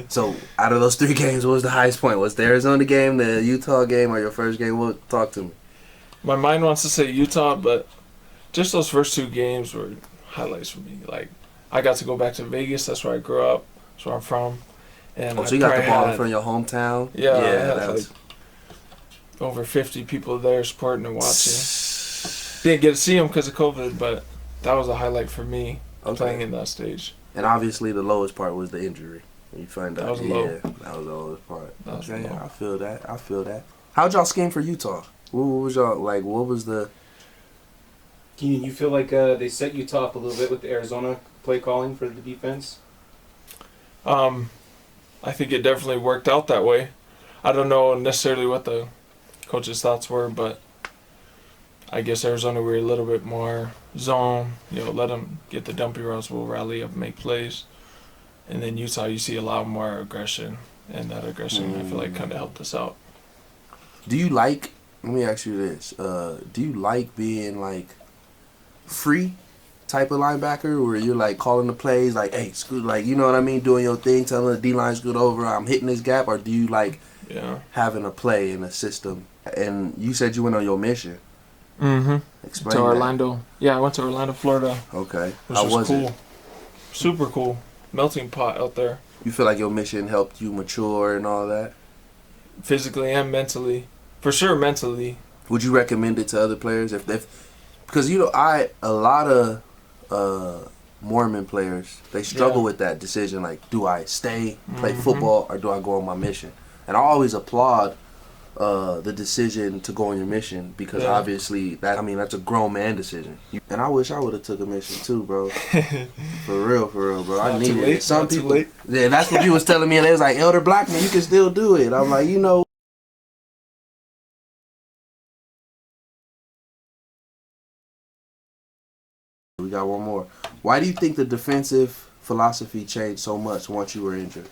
So, out of those 3 games, what was the highest point? Was the Arizona game, the Utah game, or your first game? What? Talk to me. My mind wants to say Utah, but just those first 2 games were highlights for me. Like, I got to go back to Vegas. That's where I grew up. That's where I'm from. And So you got the ball from your hometown? Yeah, I had that's like over 50 people there supporting and watching. Didn't get to see them because of COVID, but that was a highlight for me playing in that stage. And obviously, the lowest part was the injury. You find out. That was low. Yeah, that was the lowest part. Okay, I feel that. How'd y'all scheme for Utah? What was y'all like? What was the? Keenan, you feel like they set Utah up a little bit with the Arizona play calling for the defense? I think it definitely worked out that way. I don't know necessarily what the coach's thoughts were, but I guess Arizona were a little bit more zone. Let them get the dumpy routes. We'll rally up and make plays. And then Utah, you see a lot more aggression, and that aggression, I feel like, kind of helped us out. Do you like? Let me ask you this: do you like being like free type of linebacker, where you're like calling the plays, like, hey, scoot, like, you know what I mean, doing your thing, telling the D line scoot over, I'm hitting this gap, or do you like having a play in a system? And you said you went on your mission. Mm-hmm. Explain to that. Orlando. Yeah, I went to Orlando, Florida. Okay. How was cool. Super cool. Melting pot out there. You feel like your mission helped you mature and all that? Physically and mentally. For sure, mentally. Would you recommend it to other players? If because a lot of Mormon players, they struggle with that decision. Like, do I stay, play football, or do I go on my mission? And I always applaud the decision to go on your mission, because obviously that's a grown man decision. And I wish I would have took a mission too, bro. for real, bro. I needed it. Some people, yeah, that's what you was telling me, and they was like, Elder Blackman, you can still do it. I'm like, we got one more. Why do you think the defensive philosophy changed so much once you were injured?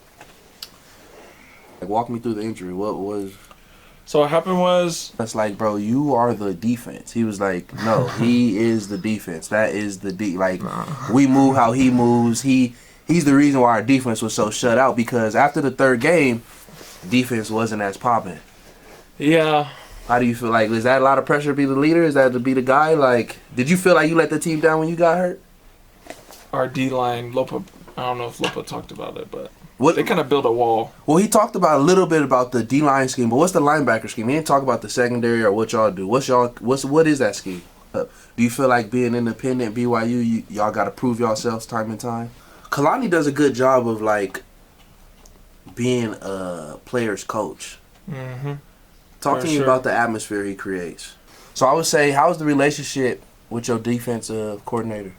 Like, walk me through the injury. What was? So what happened was, it's like, bro, you are the defense. He was like, no, he is the defense. That is the we move how he moves. He's the reason why our defense was so shut out, because after the 3rd game, defense wasn't as popping. Yeah. How do you feel? Like, is that a lot of pressure to be the leader? Is that to be the guy? Like, did you feel like you let the team down when you got hurt? Our D-line, Lopa, I don't know if Lopa talked about it, but they kind of built a wall. Well, he talked about a little bit about the D-line scheme, but what's the linebacker scheme? He didn't talk about the secondary or what y'all do. What is that scheme? Do you feel like being independent, BYU, y'all got to prove yourselves time and time? Kalani does a good job of, like, being a player's coach. Mm-hmm. Talk to me about the atmosphere he creates. So I would say, how's the relationship with your defensive coordinator?